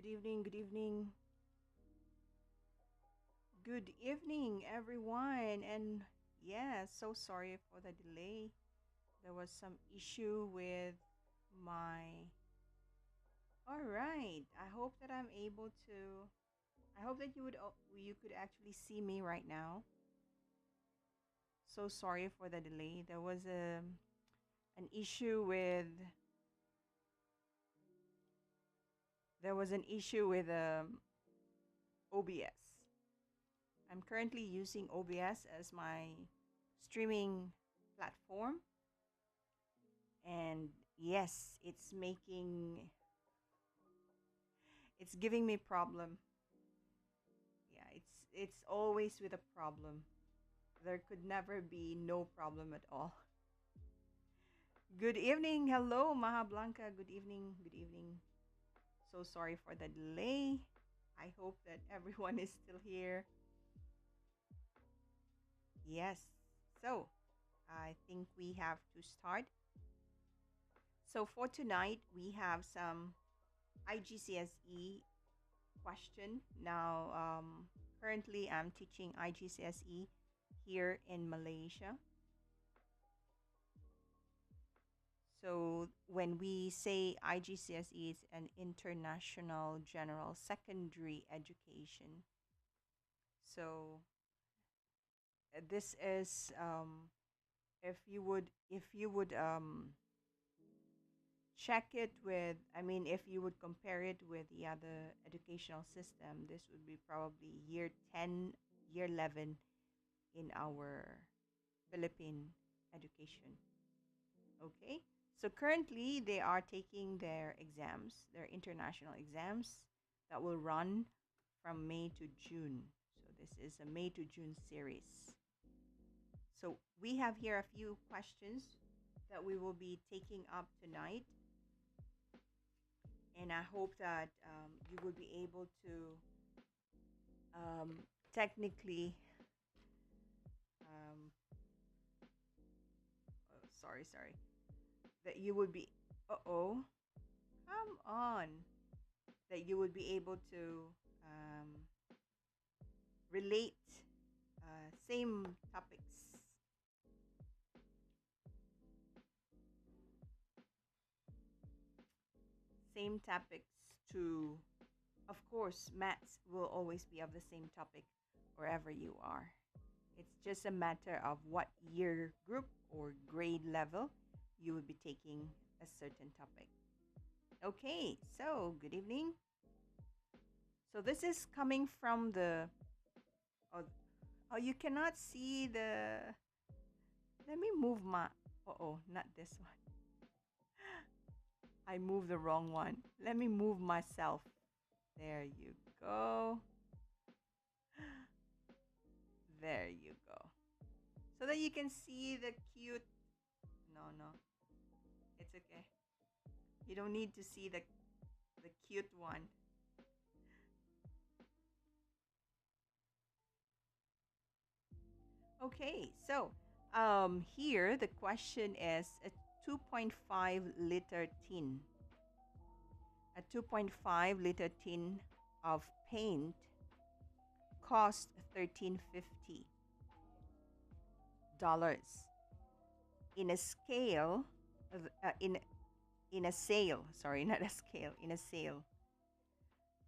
Good evening, good evening, good evening, everyone. And yeah, so sorry for the delay. There was some issue with my. All right. I hope that I'm able to. I hope that you could actually see me right now. So sorry for the delay. There was an issue with. There was an issue with OBS. I'm currently using OBS as my streaming platform. And yes, it's giving me problem. Yeah, it's always with a problem. There could never be no problem at all. Good evening. Hello, Maha Blanca. Good evening. Good evening. So sorry for the delay. I hope that everyone is still here. Yes. So, I think we have to start. So, for tonight, we have some IGCSE question. Now, currently, I'm teaching IGCSE here in Malaysia. So, when we say IGCSE, it's an international general secondary education. So, this is if you would check it with, I mean, if you would compare it with the other educational system, this would be probably year 10, year 11 in our Philippine education. Okay. So currently they are taking their exams, their international exams that will run from May to June. So this is a May to June series. So we have here a few questions that we will be taking up tonight. And I hope that you will be able to technically, um, oh, sorry, that you would be, uh-oh, come on, that you would be able to um, relate same topics. Same topics to, of course, maths will always be of the same topic wherever you are. It's just a matter of what year group or grade level you would be taking a certain topic. Okay, so good evening. So this is coming from the. Oh, oh, you cannot see the. Let me move my. Oh, not this one. I moved the wrong one. Let me move myself. There you go. There you go. So that you can see the cute. No, no, it's okay. You don't need to see the cute one. Okay, so here the question is a 2.5 liter tin. A 2.5 liter tin of paint cost $13.50 in a scale in a sale, sorry, not a scale, in a sale.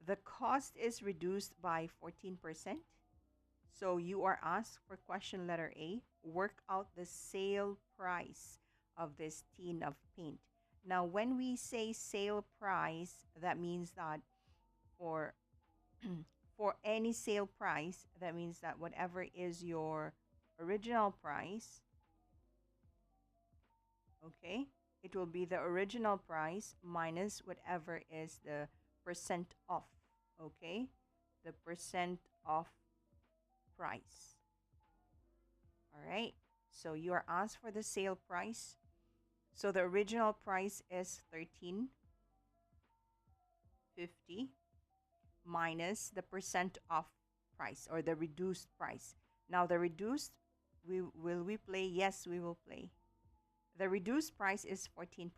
The cost is reduced by 14%. So you are asked for question letter A, work out the sale price of this tin of paint. Now, when we say sale price, that means that for for any sale price, that means that whatever is your original price, okay, it will be the original price minus whatever is the percent off, okay, the percent off price. All right, so you are asked for the sale price. So the original price is 13.50 minus the percent off price or the reduced price. Now the reduced, we play? Yes, we will play. The reduced price is 14%.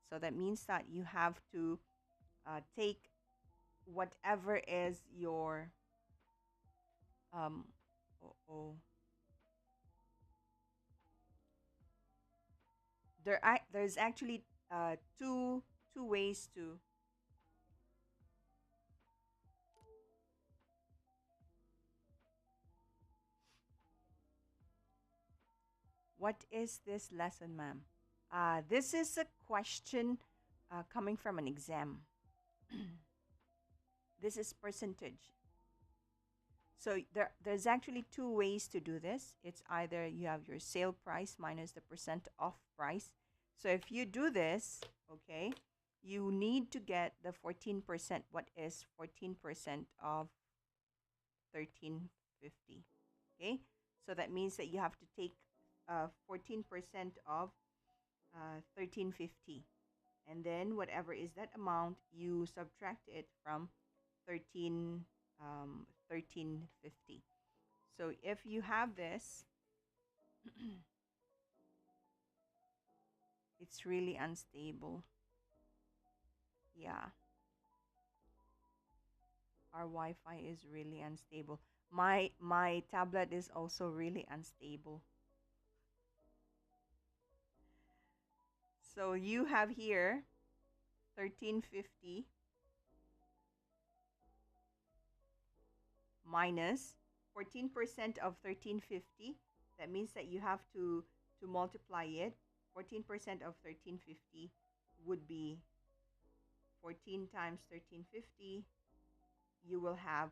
So that means that you have to take whatever is your um oh, oh. There's actually two ways to. What is this lesson, ma'am? This is a question coming from an exam. This is percentage. So there's actually two ways to do this. It's either you have your sale price minus the percent off price. So if you do this, okay, you need to get the 14%. What is 14% of 1350? Okay, so that means that you have to take 14% of 1350, and then whatever is that amount, you subtract it from 13 1350. So if you have this, it's really unstable. Yeah, our Wi-Fi is really unstable. My tablet is also really unstable. So you have here 1350 minus 14% of 1350. That means that you have to multiply it. 14% of 1350 would be 14 times 1350. You will have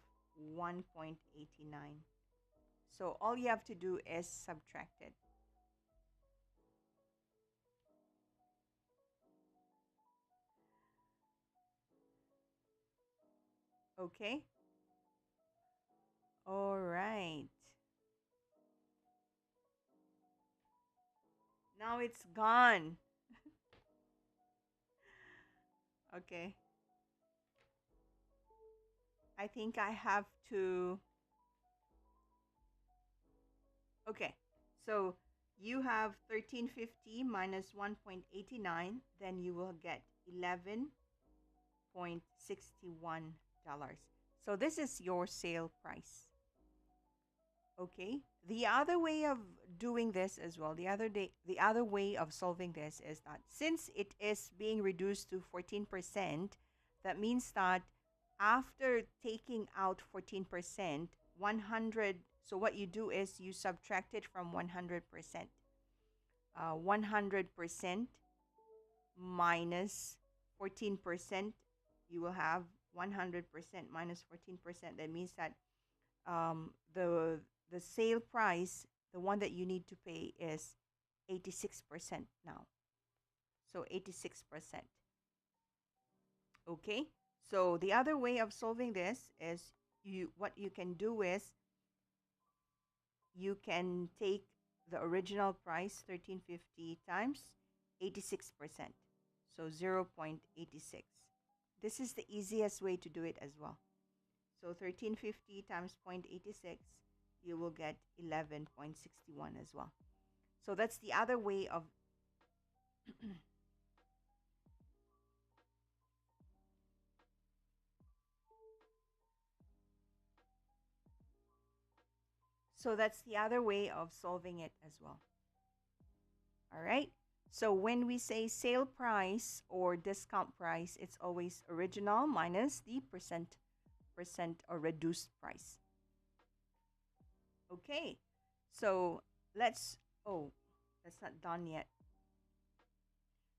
1.89. So all you have to do is subtract it. Okay? All right. Now it's gone. Okay. I think I have to. Okay. So you have 1350 minus 1.89, then you will get $11.61. So this is your sale price. Okay. The other way of doing this as well, the other way of solving this is that since it is being reduced to 14%, that means that after taking out 14%, 100, so what you do is you subtract it from 100%. 100% minus 14%, you will have 100% minus 14%. That means that the sale price, the one that you need to pay, is 86% now. So 86%. Okay. So the other way of solving this is what you can do is you can take the original price 1350 times 86%. So 0.86. This is the easiest way to do it as well. So 1350 times 0.86, you will get 11.61 as well. So that's the other way of so that's the other way of solving it as well. All right. So when we say sale price or discount price, it's always original minus the percent or reduced price. Okay. So let's oh, that's not done yet.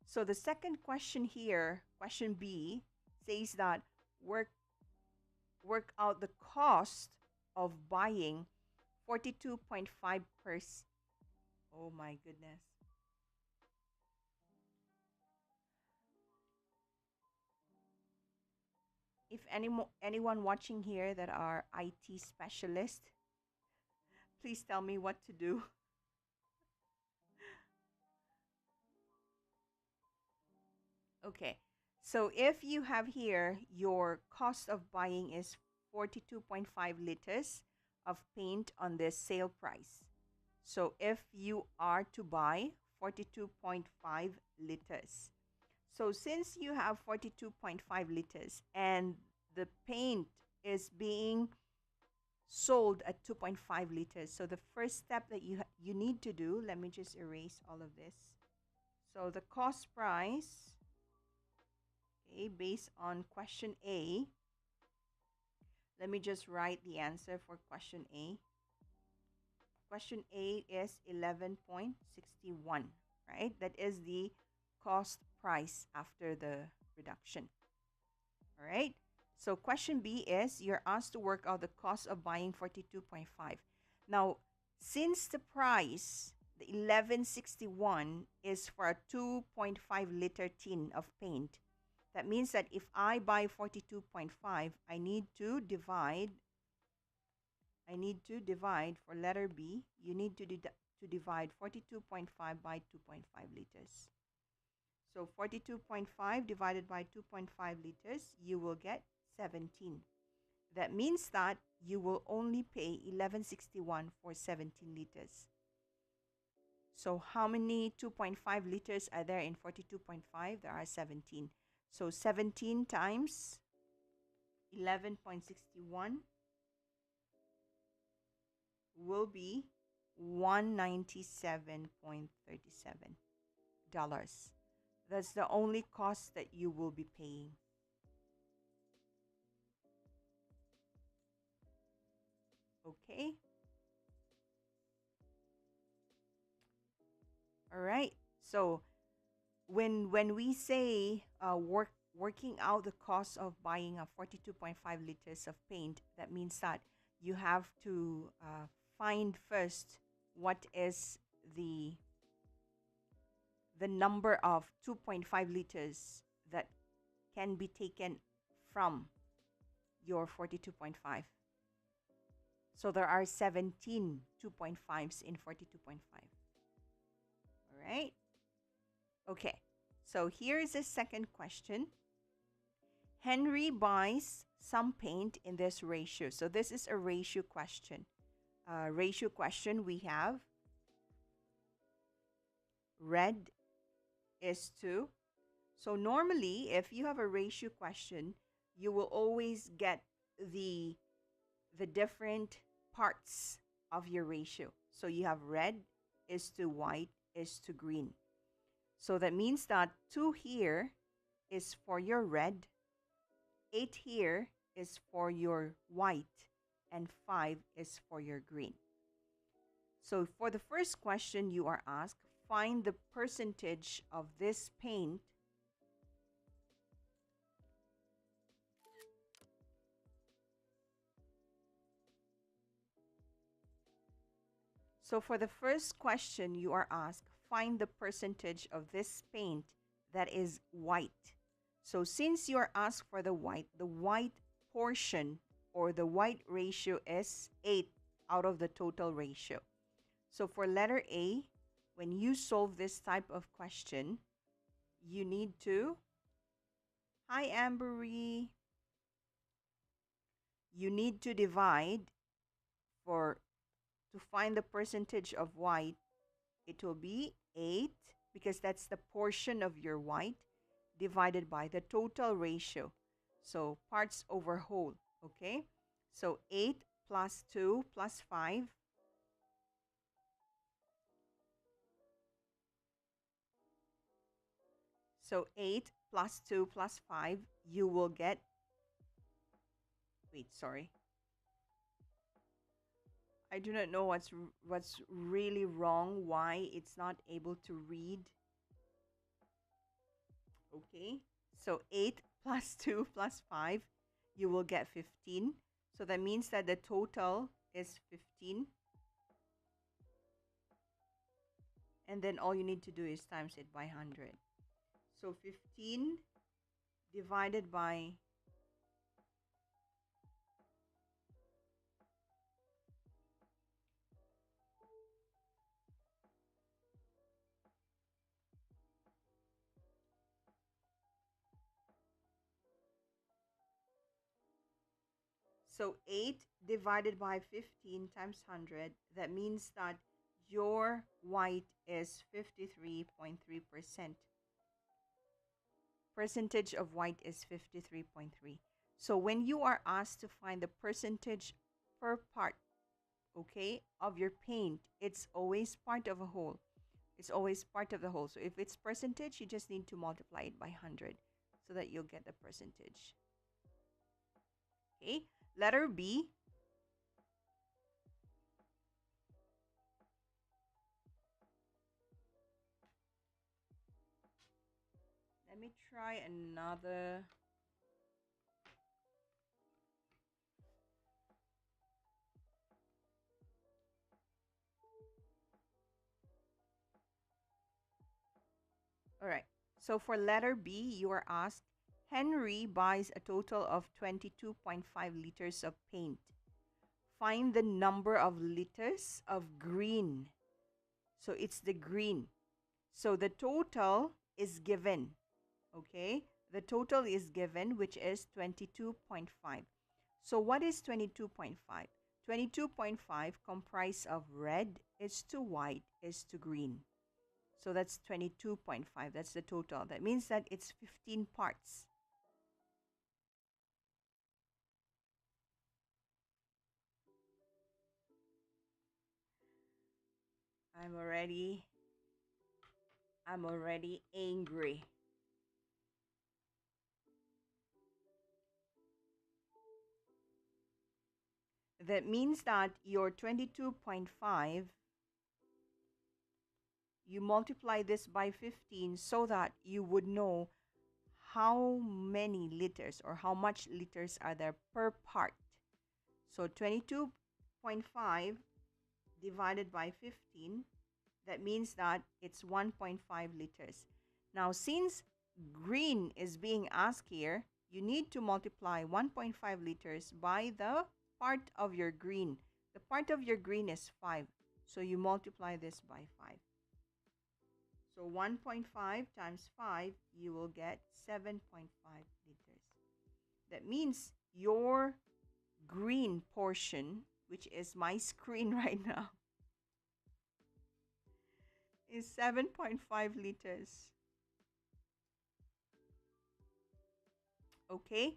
So the second question here, question B, says that work work out the cost of buying 42.5 per. Oh my goodness. If anyone watching here that are IT specialists, please tell me what to do. Okay. So if you have here your cost of buying is 42.5 liters of paint on this sale price. So if you are to buy 42.5 liters. So since you have 42.5 liters and the paint is being sold at 2.5 liters. So the first step that you need to do, let me just erase all of this. So the cost price, okay, based on question A, let me just write the answer for question A. Question A is 11.61, right? That is the cost price after the reduction. All right. So question B is you're asked to work out the cost of buying 42.5. Now, since the price, the 1161 is for a 2.5 liter tin of paint, that means that if I buy 42.5, I need to divide for letter B, you need to divide 42.5 by 2.5 liters. So 42.5 divided by 2.5 liters, you will get 17. That means that you will only pay 1161 for 17 liters. So how many 2.5 liters are there in 42.5? There are 17. So 17 times 11.61 will be $197.37. That's the only cost that you will be paying. Okay. All right. So when we say working out the cost of buying a 42.5 liters of paint, that means that you have to find first what is the number of 2.5 liters that can be taken from your 42.5. So there are 17 2.5s in 42.5. All right. Okay. So here is the second question. Henry buys some paint in this ratio. So this is a ratio question. Ratio question, we have red is to. So normally, if you have a ratio question, you will always get the different parts of your ratio. So you have red is to white is to green. So that means that 2 here is for your red, 8 here is for your white, and 5 is for your green. So for the first question, you are asked, find the percentage of this paint So for the first question, you are asked, find the percentage of this paint that is white. So since you are asked for the white portion or the white ratio is 8 out of the total ratio. So for letter A, when you solve this type of question, you need to, hi Ambery, you need to divide to find the percentage of white, it will be 8 because that's the portion of your white divided by the total ratio. So parts over whole, okay? So 8 plus 2 plus 5. So 8 plus 2 plus 5, you will get, wait, sorry. I do not know what's really wrong, why it's not able to read. Okay, so 8 plus 2 plus 5, you will get 15. So that means that the total is 15. And then all you need to do is times it by 100. So 15 divided by So 8 divided by 15 times 100, that means that your white is 53.3%. Percentage of white is 53.3. So when you are asked to find the percentage per part, okay, of your paint, it's always part of a whole. It's always part of the whole. So if it's percentage, you just need to multiply it by 100 so that you'll get the percentage. Okay, letter B. Let me try another. All right. So for letter B, you are asked, Henry buys a total of 22.5 liters of paint. Find the number of liters of green. So it's the green. So the total is given. Okay? The total is given, which is 22.5. So what is 22.5? 22.5 comprised of red is to white is to green. So that's 22.5. That's the total. That means that it's 15 parts. I'm already angry. That means that your 22.5, you multiply this by 15 so that you would know how many liters or how much liters are there per part. So 22.5 divided by 15, that means that it's 1.5 liters. Now, since green is being asked here, you need to multiply 1.5 liters by the part of your green. The part of your green is 5. So you multiply this by 5. So 1.5 times 5, you will get 7.5 liters. That means your green portion, which is my screen right now, is 7.5 liters. Okay,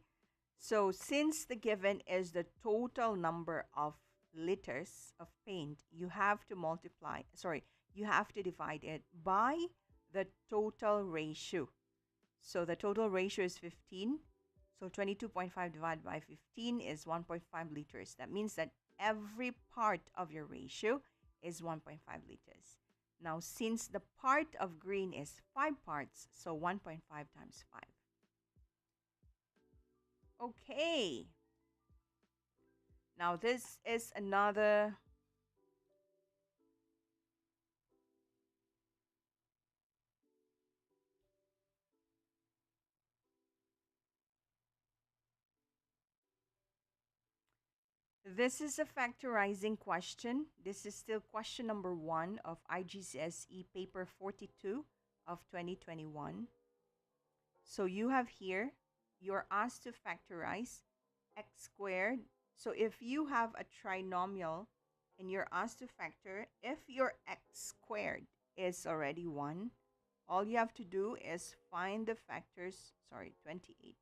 so since the given is the total number of liters of paint, you have to you have to divide it by the total ratio. So the total ratio is 15. So 22.5 divided by 15 is 1.5 liters. That means that every part of your ratio is 1.5 liters. Now, since the part of green is 5 parts, so 1.5 times 5. Okay. Now, this is another. This is a factorizing question. This is still question number 1 of IGCSE paper 42 of 2021. So you have here, you're asked to factorize x squared. So if you have a trinomial and you're asked to factor, if your x squared is already 1, all you have to do is find the factors, 28.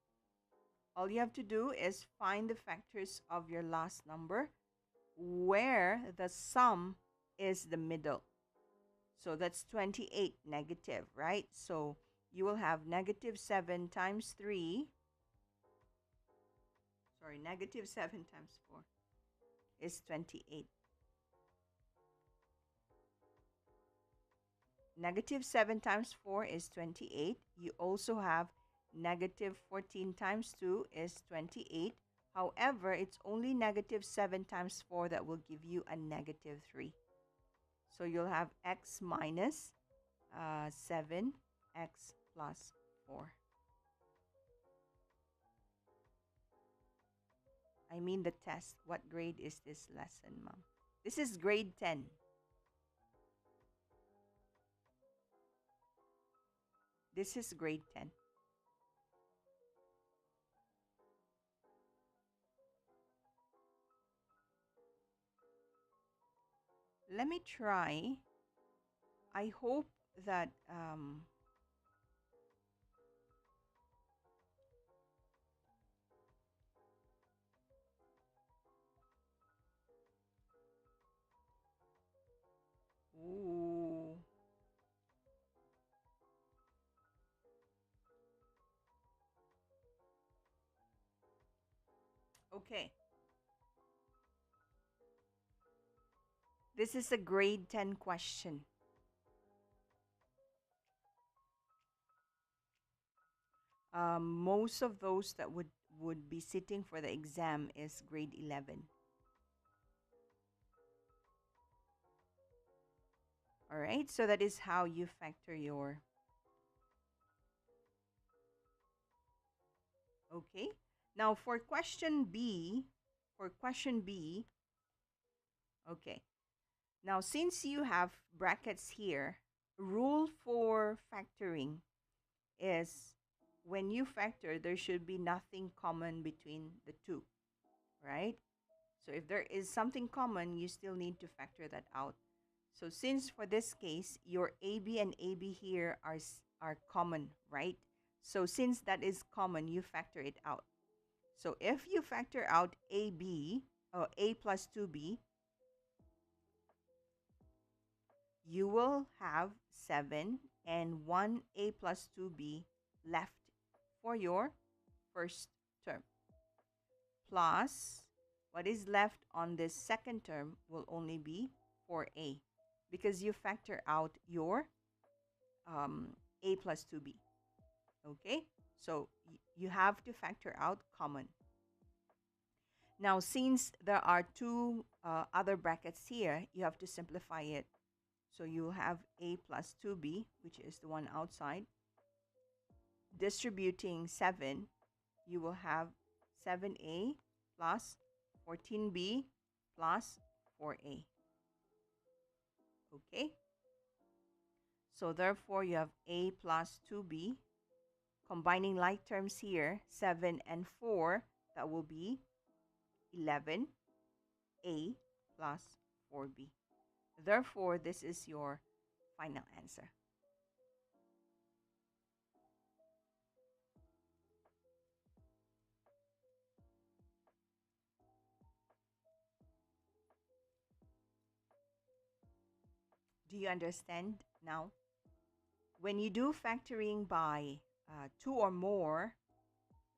All you have to do is find the factors of your last number where the sum is the middle. So that's 28 negative, right? So you will have negative 7 times 3. Negative 7 times 4 is 28. Negative 7 times 4 is 28. You also have negative 14 times 2 is 28. However, it's only negative 7 times 4 that will give you a negative 3. So you'll have x minus 7, x plus 4. I mean the test. What grade is this lesson, Mom? This is grade 10. This is grade 10. Let me try. I hope that Okay. This is a grade 10 question. Most of those that would be sitting for the exam is grade 11. All right, so that is how you factor your. Okay. Now for question B, okay. Now since you have brackets here, rule for factoring is when you factor, there should be nothing common between the two, right? So if there is something common, you still need to factor that out. So since for this case, your AB and AB here are common, right? So since that is common, you factor it out. So if you factor out AB, or A plus 2B, you will have 7 and 1A plus 2B left for your first term. Plus, what is left on this second term will only be 4A because you factor out your A plus 2B. Okay? So you have to factor out common. Now, since there are two other brackets here, you have to simplify it. So you have A plus 2B, which is the one outside. Distributing 7, you will have 7A plus 14B plus 4A. Okay? So therefore, you have A plus 2B. Combining like terms here, 7 and 4, that will be 11A plus 4B. Therefore, this is your final answer. Do you understand now? When you do factoring by 2 or more,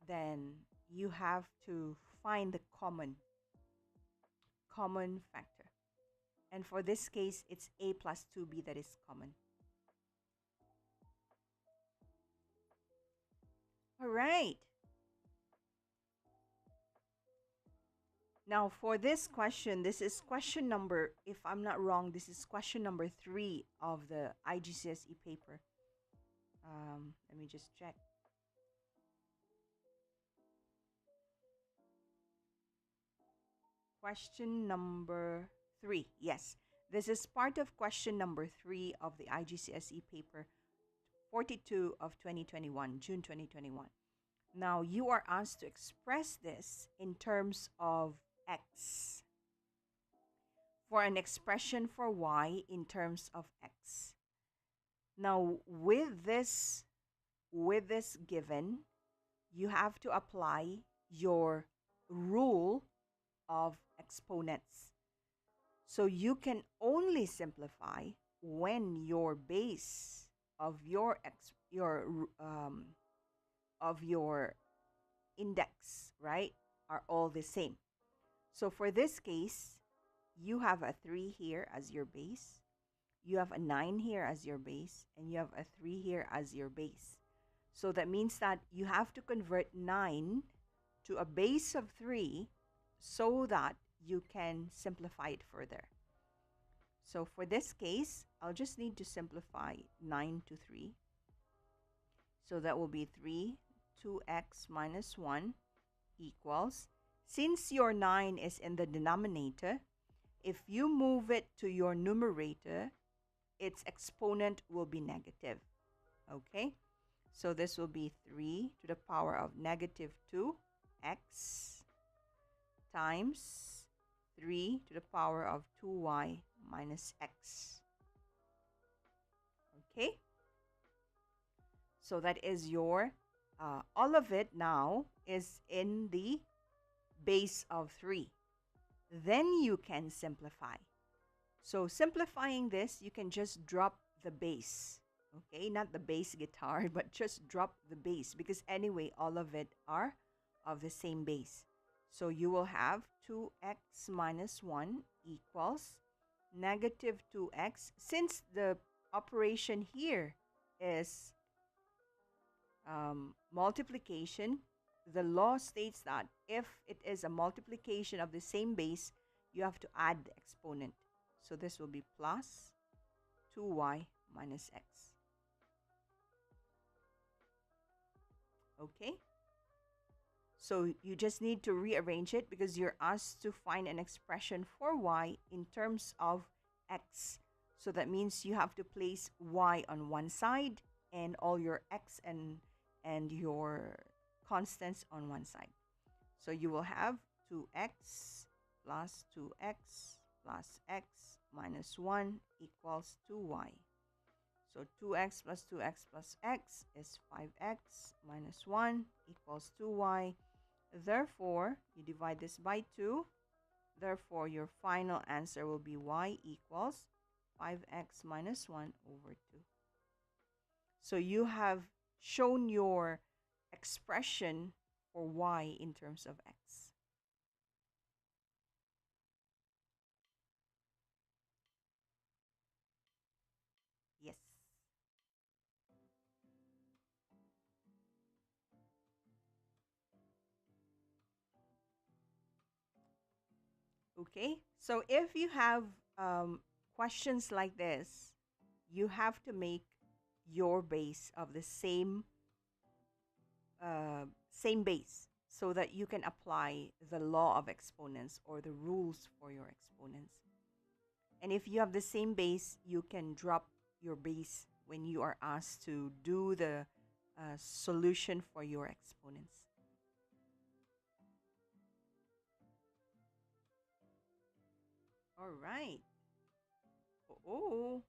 then you have to find the common factor. And for this case, it's A plus 2B that is common. All right. Now for this question, this is question number, if I'm not wrong, this is question number 3 of the IGCSE paper. Let me just check. Question number 3. Yes, this is part of question number 3 of the IGCSE paper 42 of 2021, June 2021. Now you are asked to express this in terms of x for an expression for y in terms of x. Now with this given, you have to apply your rule of exponents. So you can only simplify when your base of your index, right, are all the same. So for this case, you have a 3 here as your base, you have a 9 here as your base, and you have a 3 here as your base. So that means that you have to convert 9 to a base of 3 so that you can simplify it further. So for this case, I'll just need to simplify 9 to 3. So that will be 3, 2x minus 1 equals, since your 9 is in the denominator, if you move it to your numerator, its exponent will be negative. Okay? So this will be 3 to the power of negative 2x times 3 to the power of 2y minus x. Okay? So that is your, all of it now is in the base of 3. Then you can simplify. So simplifying this, you can just drop the base. Okay, not the bass guitar, but just drop the base because anyway, all of it are of the same base. So you will have 2x minus 1 equals negative 2x. Since the operation here is multiplication, the law states that if it is a multiplication of the same base, you have to add the exponent. So this will be plus 2y minus x. Okay? So you just need to rearrange it because you're asked to find an expression for y in terms of x. So that means you have to place y on one side and all your x and your constants on one side. So you will have 2x plus 2x plus x minus 1 equals 2y. So 2x plus 2x plus x is 5x minus 1 equals 2y. Therefore, you divide this by 2. Therefore, your final answer will be y equals 5x minus 1 over 2. So you have shown your expression for y in terms of x. Yes. Okay. So if you have questions like this, you have to make your base of the same base so that you can apply the law of exponents or the rules for your exponents. And if you have the same base, you can drop your base when you are asked to do the solution for your exponents. All right. Oh,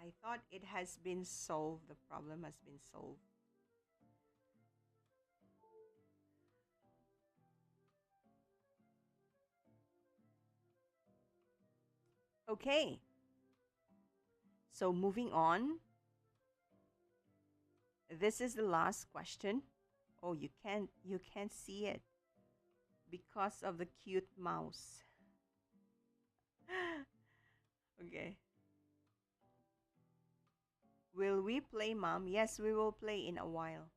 I thought it has been solved. The problem has been solved. Okay. So moving on. This is the last question. Oh, you can't see it because of the cute mouse. Okay. Will we play, Mom? Yes, we will play in a while.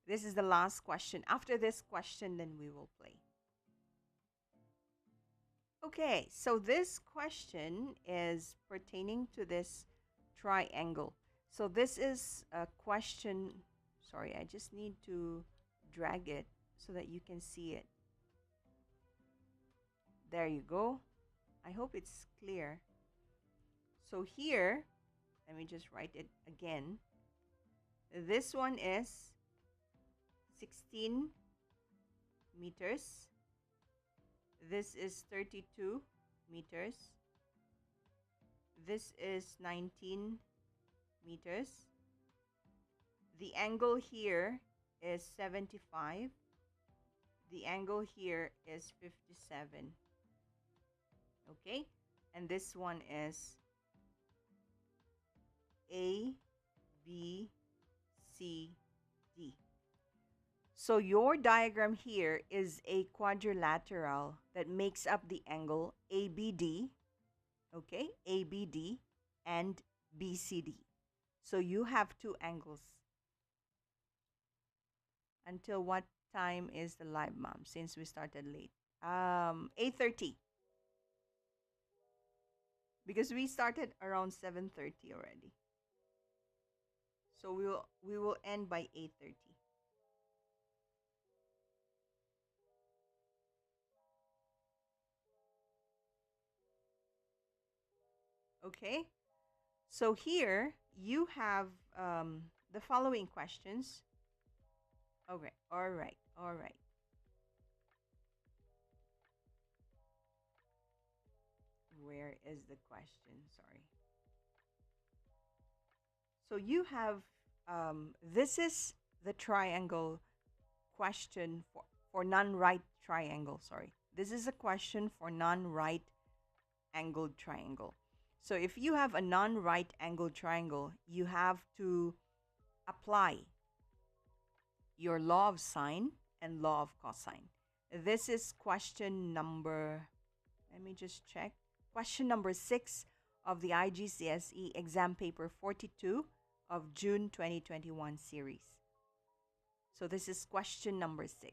This is the last question. After this question, then we will play. Okay, so this question is pertaining to this triangle. So this is a question. Sorry, I just need to drag it so that you can see it. There you go. I hope it's clear. So here, let me just write it again. This one is 16 meters. This is 32 meters. This is 19 meters. The angle here is 75. The angle here is 57. Okay? And this one is A, B, C, D. So your diagram here is a quadrilateral that makes up the angle ABD, okay, ABD and BCD. So you have two angles. Until what time is the live, Mom, since we started late? 8:30. Because we started around 7:30 already. So we will end by 8:30. Okay? So here you have the following questions. Okay, all right, all right. Where is the question? Sorry. So you have, this is the triangle question for non-right triangle. Sorry. This is a question for non-right angled triangle. So if you have a non-right angled triangle, you have to apply your law of sine and law of cosine. This is question number, let me just check, question number 6 of the IGCSE exam paper 42 of June 2021 series. So this is question number 6.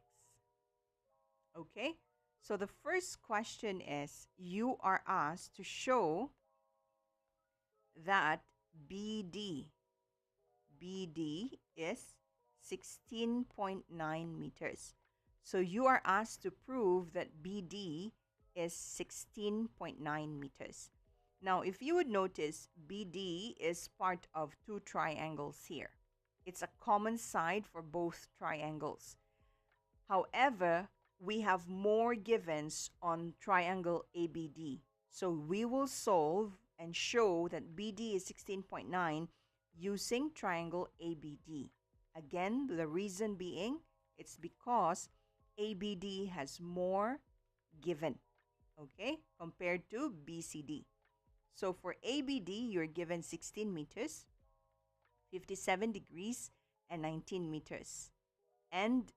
Okay, so the first question is, you are asked to show that BD is 16.9 meters. So you are asked to prove that BD is 16.9 meters. Now, if you would notice, BD is part of two triangles here. It's a common side for both triangles. However, we have more givens on triangle ABD. So we will solve and show that BD is 16.9 using triangle ABD. Again, the reason being, it's because ABD has more given, okay, compared to BCD. So for ABD, you're given 16 meters, 57 degrees, and 19 meters. And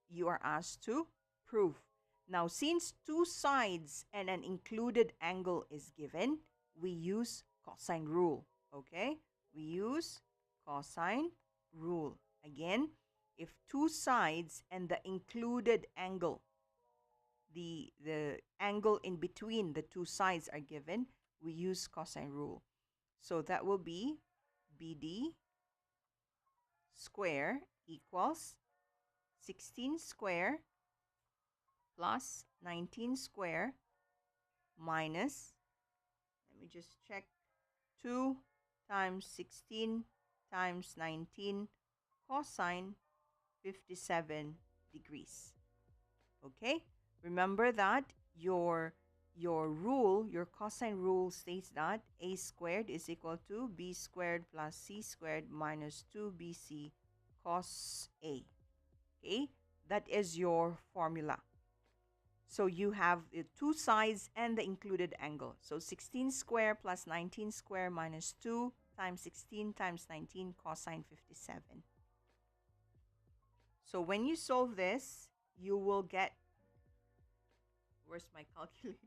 you are asked to prove. Now, since two sides and an included angle is given, we use cosine rule, okay? We use cosine rule. Again, if two sides and the included angle, the angle in between the two sides are given, we use cosine rule. So that will be BD square equals 16 square plus 19 square minus, let me just check, 2 times 16 times 19 cosine 57 degrees. Okay? Remember that your rule, your cosine rule states that a squared is equal to b squared plus c squared minus 2bc cos a. Okay? That is your formula. So you have the two sides and the included angle. So 16 square plus 19 square minus 2 times 16 times 19 cosine 57. So when you solve this, you will get, where's my calculator?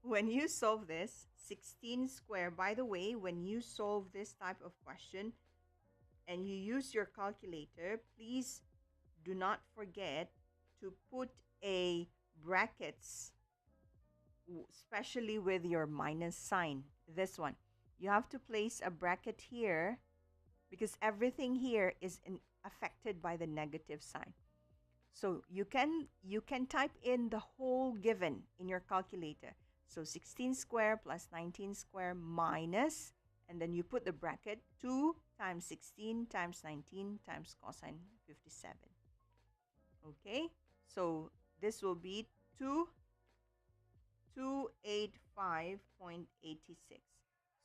When you solve this, 16 square, by the way, when you solve this type of question and you use your calculator, please do not forget to put a brackets, especially with your minus sign. This one, you have to place a bracket here because everything here is affected by the negative sign. So you can type in the whole given in your calculator. So 16 square plus 19 square minus, and then you put the bracket 2 times 16 times 19 times cosine 57. Okay, so this will be 285.86.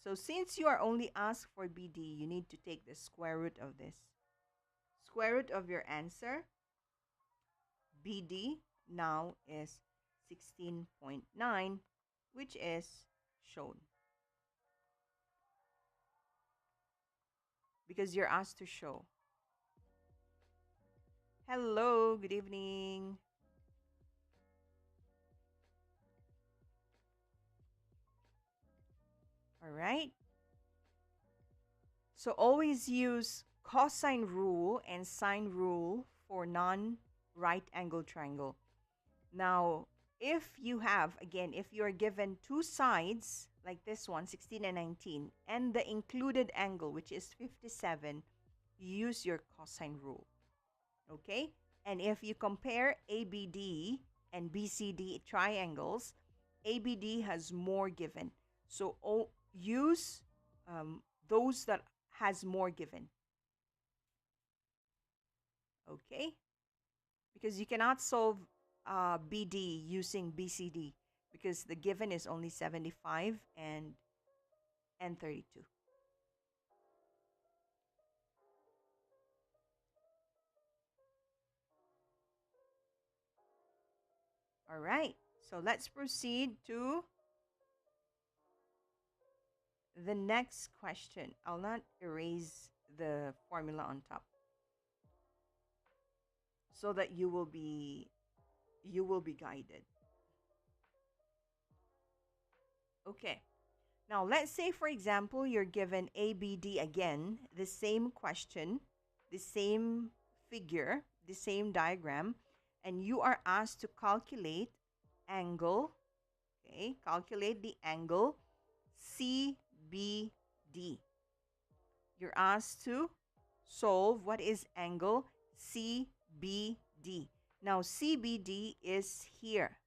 So since you are only asked for BD, you need to take the square root of this. Square root of your answer, BD now is 16.9, which is shown. Because you're asked to show. Hello, good evening. All right. So always use cosine rule and sine rule for non-right angle triangle. Now, if you have, again, if you're given two sides, like this one, 16 and 19, and the included angle, which is 57, use your cosine rule. Okay? And if you compare ABD and BCD triangles, ABD has more given. So use those that has more given. Okay? Because you cannot solve BD using BCD because the given is only 75 and 32. All right, so let's proceed to the next question. I'll not erase the formula on top, so that you will be guided. Okay. Now, let's say, for example, you're given ABD again, the same question, the same figure, the same diagram, and you are asked to calculate angle, okay, calculate the angle CBD. You're asked to solve what is angle CBD. Now, CBD is here.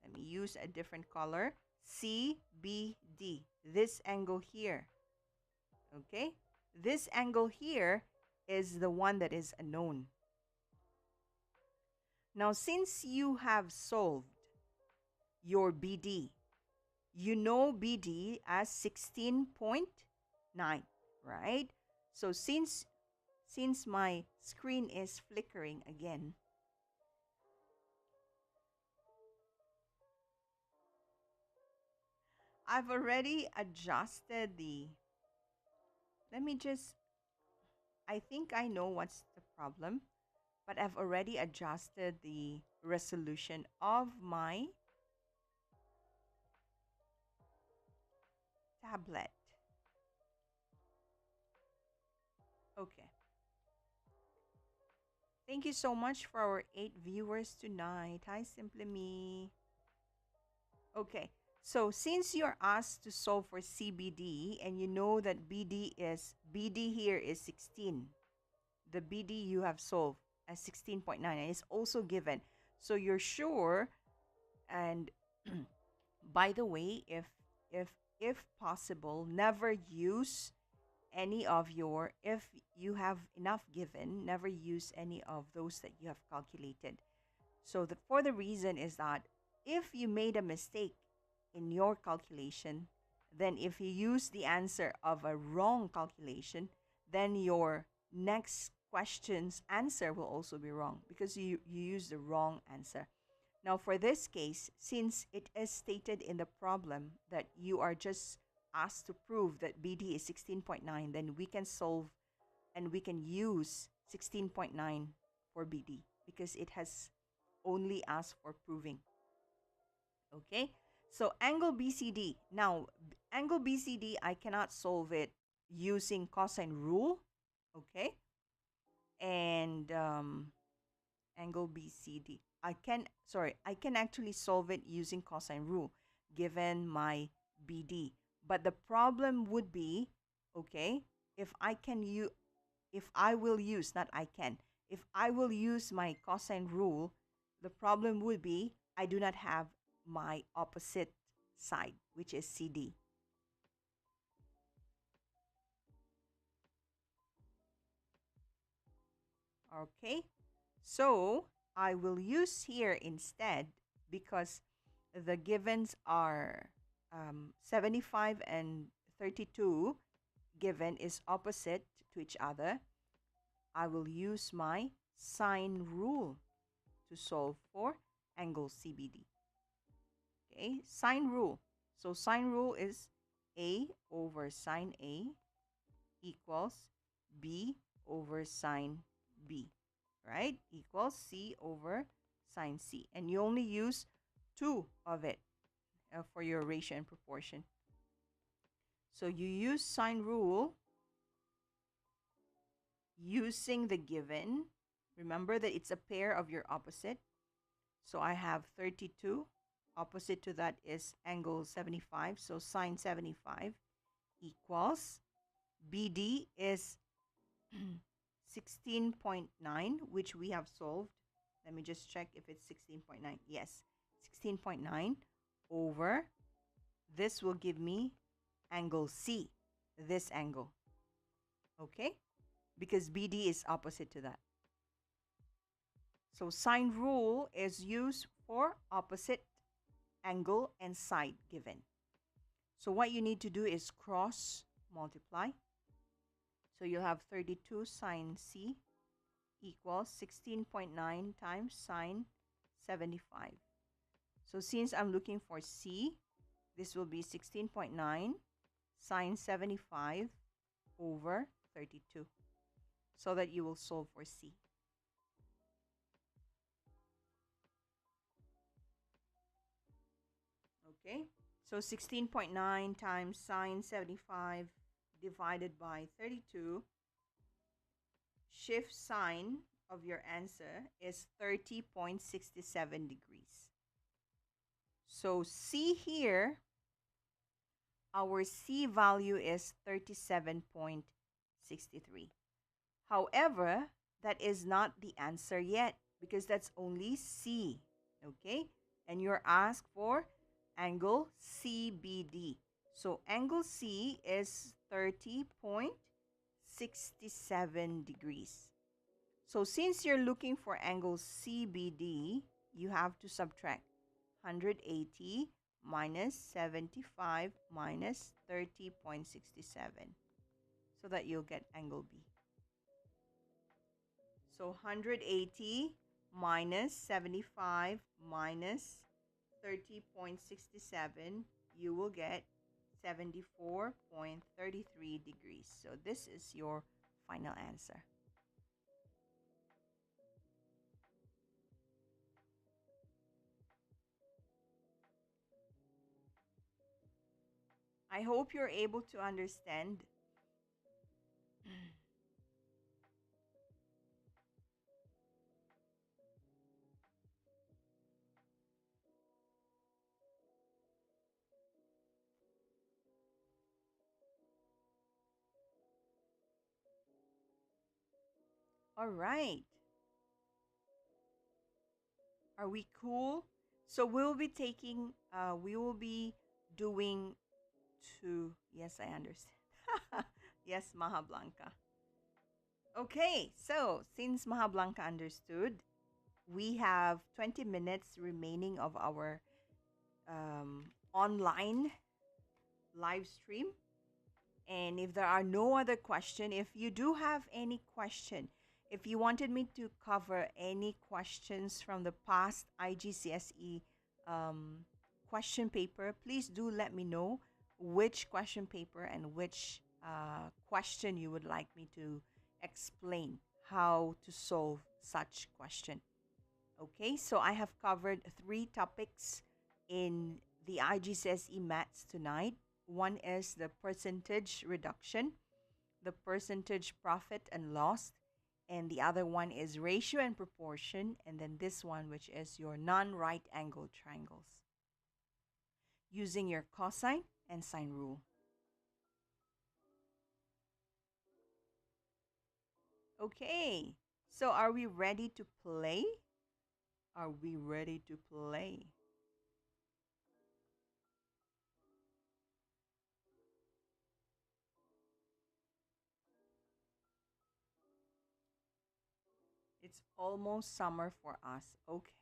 Let me use a different color. CBD, this angle here. Okay? This angle here is the one that is unknown. Now, since you have solved your BD, you know BD as 16.9, right? So since my screen is flickering again, I've already adjusted the, let me just, I think I know what's the problem, but I've already adjusted the resolution of my tablet. Okay. Thank you so much for our 8 viewers tonight. Hi, Simply Me. Okay. So since you're asked to solve for CBD and you know that BD here is 16, the BD you have solved as 16.9 and it's also given. So you're sure, and by the way, if possible, never use any of your, if you have enough given, never use any of those that you have calculated. So for the reason is that if you made a mistake in your calculation, then if you use the answer of a wrong calculation, then your next question's answer will also be wrong because you use the wrong answer. Now, for this case, since it is stated in the problem that you are just asked to prove that BD is 16.9, then we can solve and we can use 16.9 for BD because it has only asked for proving. Okay, so angle BCD. Now, angle BCD, I cannot solve it using cosine rule. Okay, and angle BCD. I can actually solve it using cosine rule given my BD. But the problem would be, okay, if I will use, not I can, if I will use my cosine rule, the problem would be I do not have my opposite side, which is CD. Okay, so I will use here instead because the givens are 75 and 32 given is opposite to each other. I will use my sine rule to solve for angle CBD. Okay, sine rule. So sine rule is A over sine A equals B over sine B, right? Equals C over sine C. And you only use 2 of it for your ratio and proportion. So you use sine rule using the given. Remember that it's a pair of your opposite. So I have 32. Opposite to that is angle 75. So sine 75 equals BD is 16.9, which we have solved. Let me just check if it's 16.9. Yes, 16.9 over, this will give me angle C, this angle. Okay? Because BD is opposite to that. So sine rule is used for opposite angle and side given. So what you need to do is cross multiply. So you'll have 32 sine C equals 16.9 times sine 75. So since I'm looking for C, this will be 16.9 sine 75 over 32 so that you will solve for C. Okay, so 16.9 times sine 75 divided by 32. Shift sign of your answer is 30.67 degrees. So C here, our C value is 37.63. However, that is not the answer yet because that's only C, okay? And you're asked for angle CBD. So angle C is 30.67 degrees. So since you're looking for angle CBD, you have to subtract 180 minus 75 minus 30.67 so that you'll get angle B. So 180 minus 75 minus 30.67, you will get 74.33 degrees. So this is your final answer. I hope you're able to understand. All right. Are we cool? So we will be doing two. Yes, I understand. Yes, Maha Blanca. Okay, so since Maha Blanca understood, we have 20 minutes remaining of our online live stream. And if there are no other question, if you do have any question, if you wanted me to cover any questions from the past IGCSE question paper, please do let me know which question paper and which question you would like me to explain how to solve such question. Okay, so I have covered 3 topics in the IGCSE Maths tonight. One is the percentage reduction, the percentage profit and loss, and the other one is ratio and proportion, and then this one, which is your non-right angle triangles, using your cosine and sine rule. Okay, so are we ready to play? Are we ready to play? It's almost summer for us. Okay.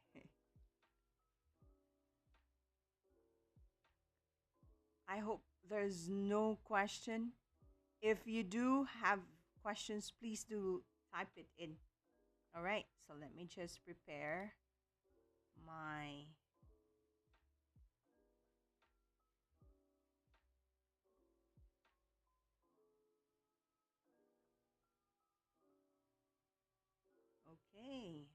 I hope there's no question. If you do have questions, please do type it in. All right, so let me just prepare my okay.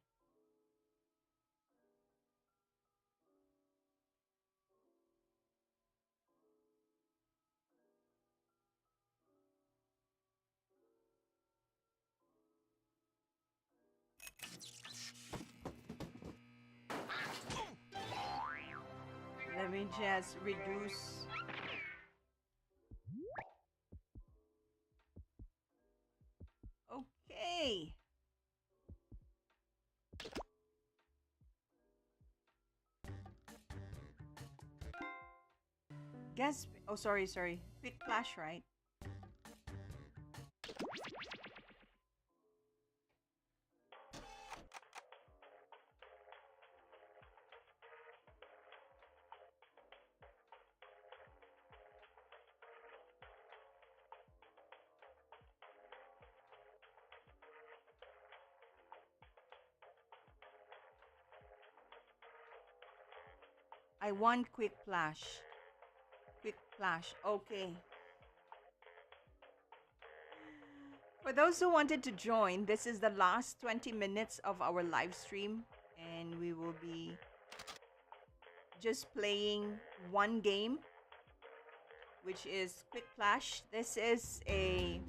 Let me just reduce. Okay. Guess, oh, sorry. Quick flash, right? I want quick flash. Quick flash. Okay. For those who wanted to join, this is the last 20 minutes of our live stream, and we will be just playing one game, which is Quick Flash. This is a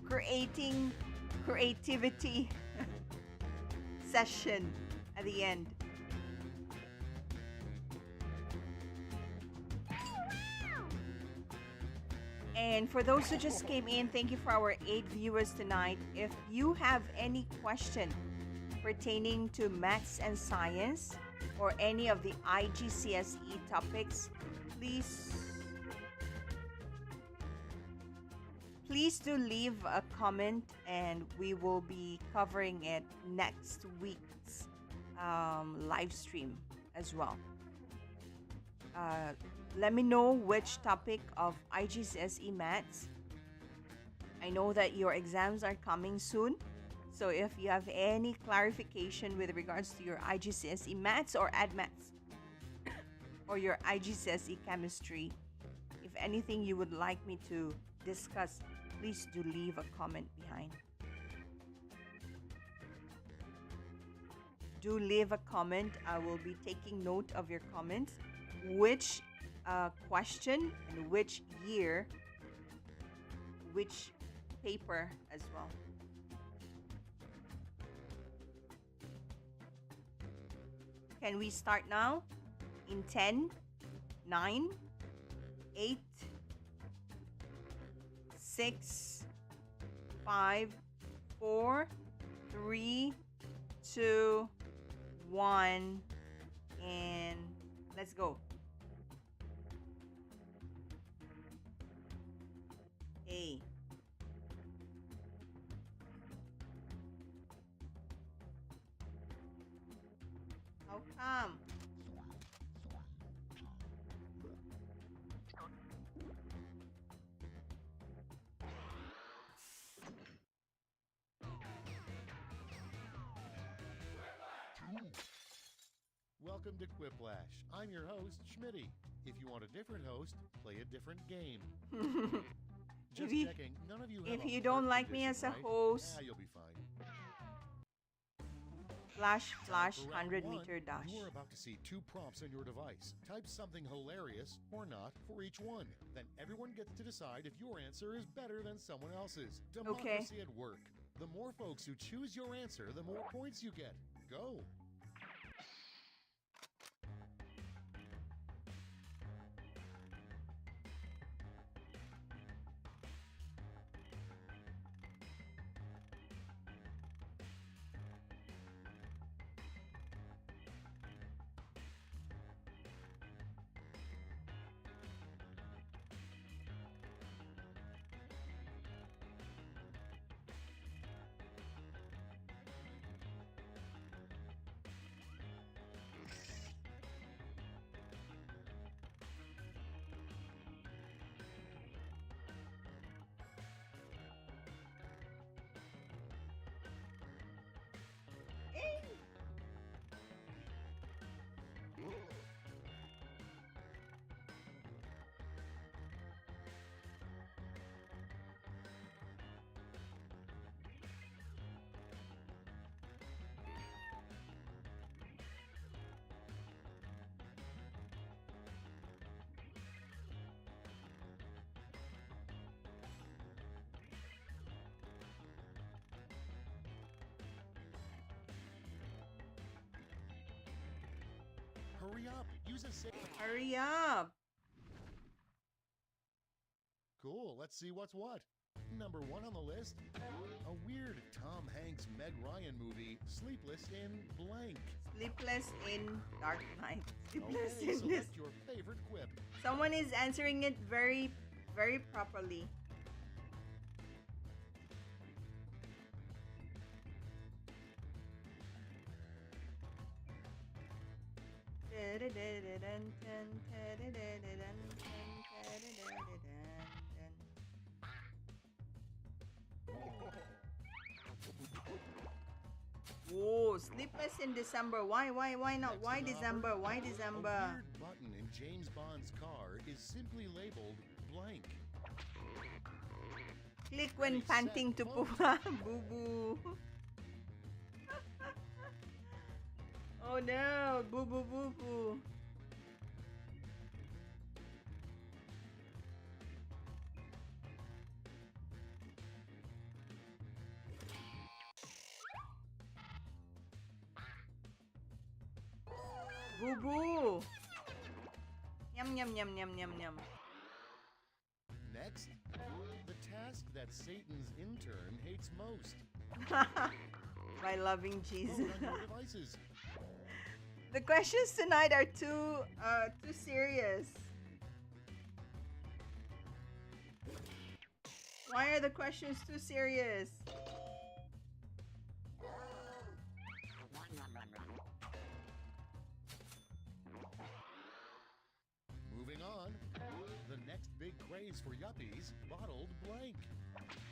creating creativity session at the end. And for those who just came in, thank you for our 8 viewers tonight. If you have any question pertaining to maths and science or any of the IGCSE topics, please do leave a comment, and we will be covering it next week's live stream as well. Let me know which topic of IGCSE maths. I know that your exams are coming soon, so if you have any clarification with regards to your IGCSE maths or add maths or your IGCSE chemistry, if anything you would like me to discuss, please do leave a comment behind. Do leave a comment. I will be taking note of your comments. Which question and which year, which paper as well. Can we start now? In 10, 9, 8, 6, 5, 4, 3, 2, 1, and let's go. A. How come? Welcome to Quiplash. I'm your host, Schmitty. If you want a different host, play a different game. Just checking, none of you have if you don't like me as a host, you'll be fine. Flash 100-meter dash. You are about to see 2 prompts on your device. Type something hilarious or not for each one. Then everyone gets to decide if your answer is better than someone else's. Democracy at work. The more folks who choose your answer, the more points you get. Go. Hurry up. Use a safe. Hurry up. Cool. Let's see what's what. Number 1 on the list, a weird Tom Hanks Meg Ryan movie, Sleepless in blank. Sleepless in Dark Night. Sleepless Okay, in this. select your favorite quip. Someone is answering it very, very properly. Whoa, sleepless in December. Why not? Why December? Why December? A weird button in James Bond's car is simply labeled blank. Click when Ready, panting set, to vote. poo. Boo boo. Oh no, boo boo boo boo. Boo boo. Yum yum yum yum yum yum. Next, the task that Satan's intern hates most. My loving Jesus. Vote on your devices. The questions tonight are too serious. Why are the questions too serious? Moving on, the next big craze for yuppies, bottled blank.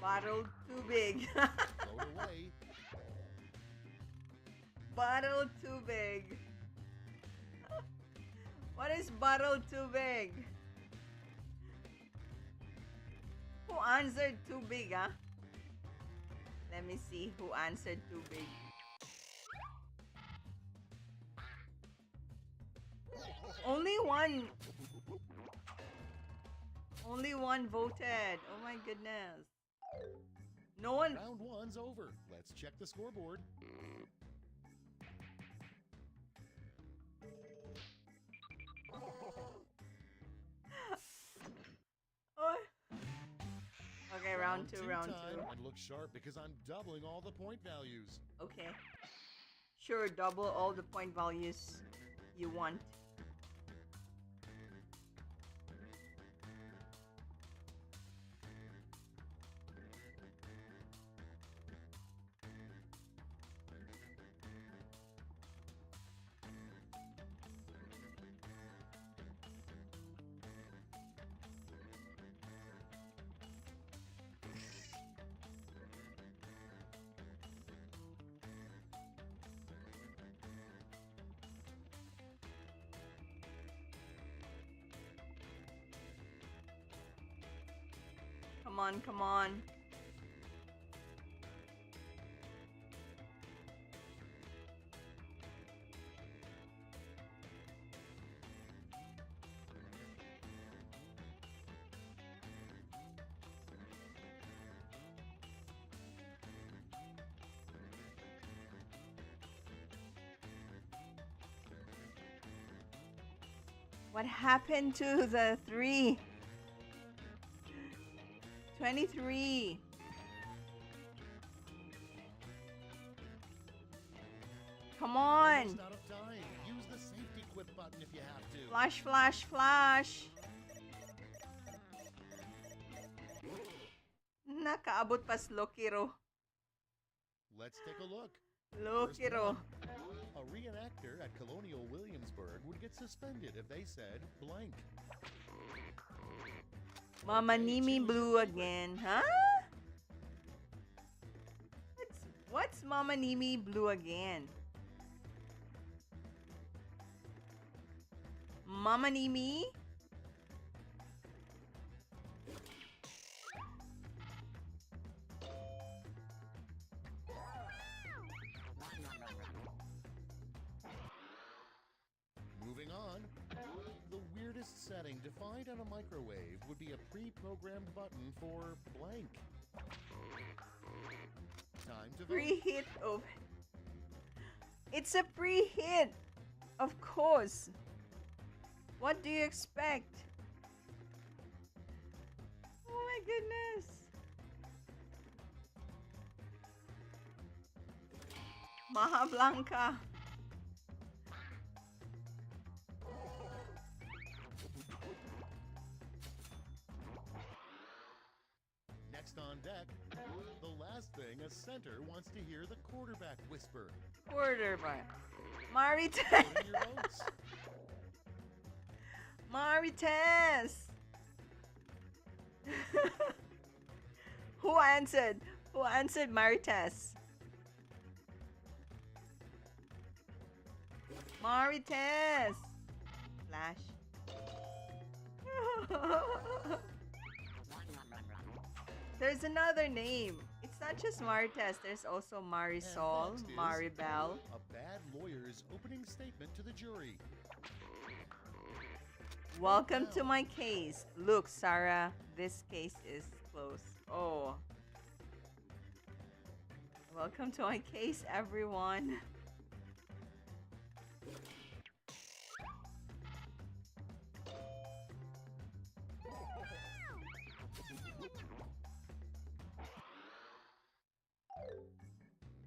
Bottle too big. Vote away. Bottle too big. What is bottle too big? Who answered too big, huh? Let me see who answered too big. Only one. Only one voted. Oh my goodness. No one. Round one's over. Let's check the scoreboard. Oh. Okay, round two. Time, and look sharp because I'm doubling all the point values. Okay. Sure, double all the point values you want. Come on, come on. What happened to the 3? 23. Come on. Almost out of time. Use the safety quit button if you have to. Flash, flash, flash. Nakaabot pa Lokiro. Let's take a look. Lokiro. A reenactor at Colonial Williamsburg would get suspended if they said blank. Mama Nimi Blue again, huh? What's Mama Nimi Blue again? Mama Nimi? Moving on, the weirdest setting defined on a microwave would be a pre-programmed button for blank. Time to vote. Preheat oven. It's a preheat. Of course. What do you expect? Oh my goodness. Maha Blanca. Next on deck, the last thing a center wants to hear the quarterback whisper. Quarterback. Marites. Vote in your votes. Marites. Who answered? Who answered Marites? Marites. Flash. There's another name. It's not just Marites. There's also Marisol, Maribel. A bad lawyer's opening statement to the jury. Welcome to my case. Look, Sarah, this case is closed. Oh. Welcome to my case, everyone.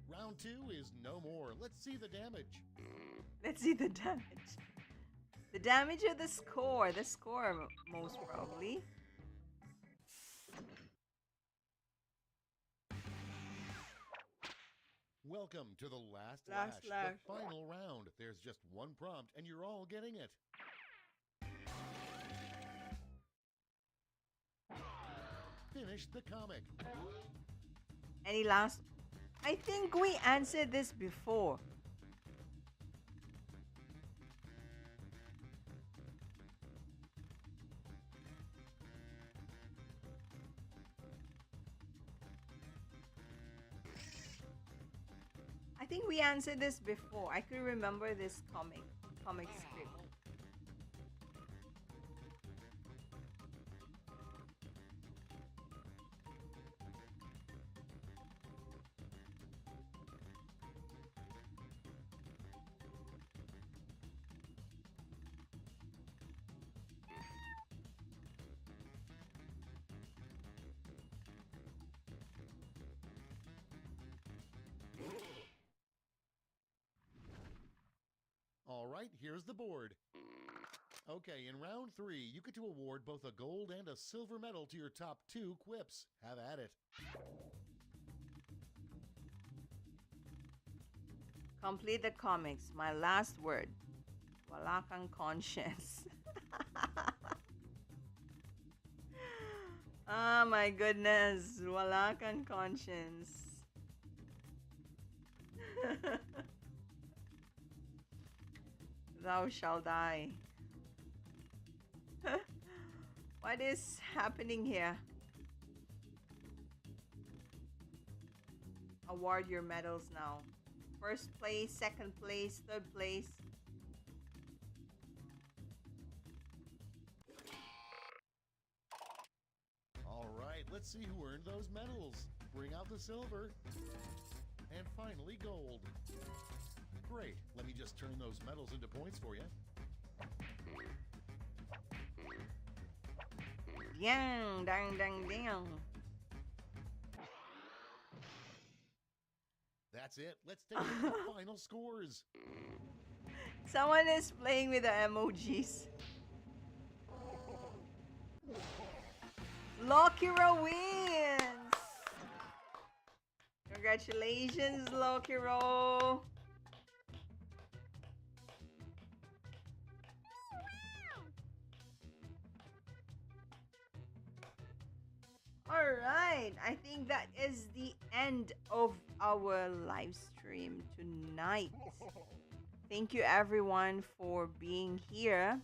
Round 2 is no more. Let's see the damage. Let's see the damage. The damage of the score. The score, most probably. Welcome to the last lash, the final round. There's just one prompt, and you're all getting it. Finish the comic. Any last? I think we answered this before. I think we answered this before. I could remember this comic script. All right, here's the board. Okay, in round 3, you get to award both a gold and a silver medal to your top 2 quips. Have at it. Complete the comics. My last word. Wala kang conscience. Oh my goodness. Wala kang conscience. Thou shalt die. What is happening here? Award your medals now. First place, second place, third place. All right, let's see who earned those medals. Bring out the silver. And finally, gold. Great. Let me just turn those medals into points for you. Yang, dang, dang, dang. That's it. Let's take the final scores. Someone is playing with the emojis. Lokiro wins! Congratulations, Lokiro! Alright, I think that is the end of our live stream tonight. Thank you everyone for being here.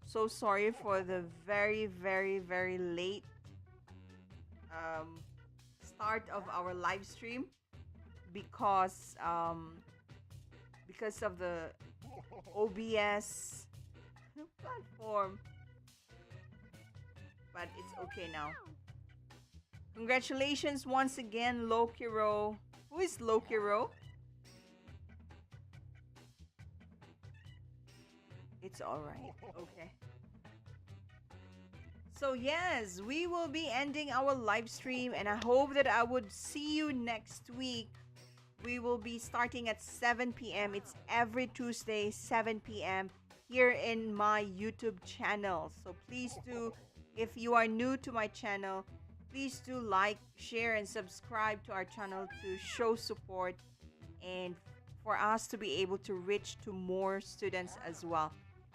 So sorry for the very late start of our live stream because of the OBS platform. But it's okay now. Congratulations once again, Lokiro. Who is Lokiro? It's alright. Okay. So yes, we will be ending our live stream and I hope that I would see you next week. We will be starting at 7 p.m. It's every Tuesday, 7 p.m. here in my YouTube channel. So please do, if you are new to my channel, please do like, share, and subscribe to our channel to show support and for us to be able to reach to more students as well.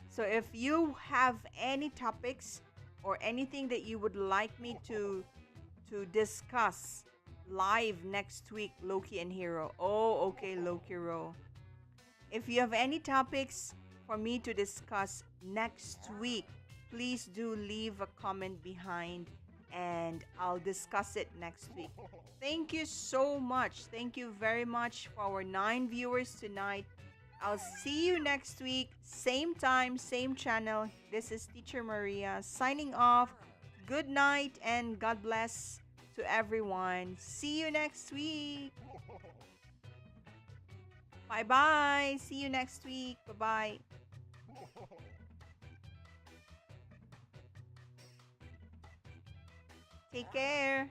So if you have any topics or anything that you would like me to discuss live next week, Loki and Hero. Oh, okay, Lokiro. If you have any topics for me to discuss next week, please do leave a comment behind and I'll discuss it next week. Thank you so much. Thank you very much for our 9 viewers tonight. I'll see you next week, same time, same channel. This is Teacher Maria signing off. Good night and God bless to everyone. See you next week. Bye bye. See you next week. Bye bye. Take care.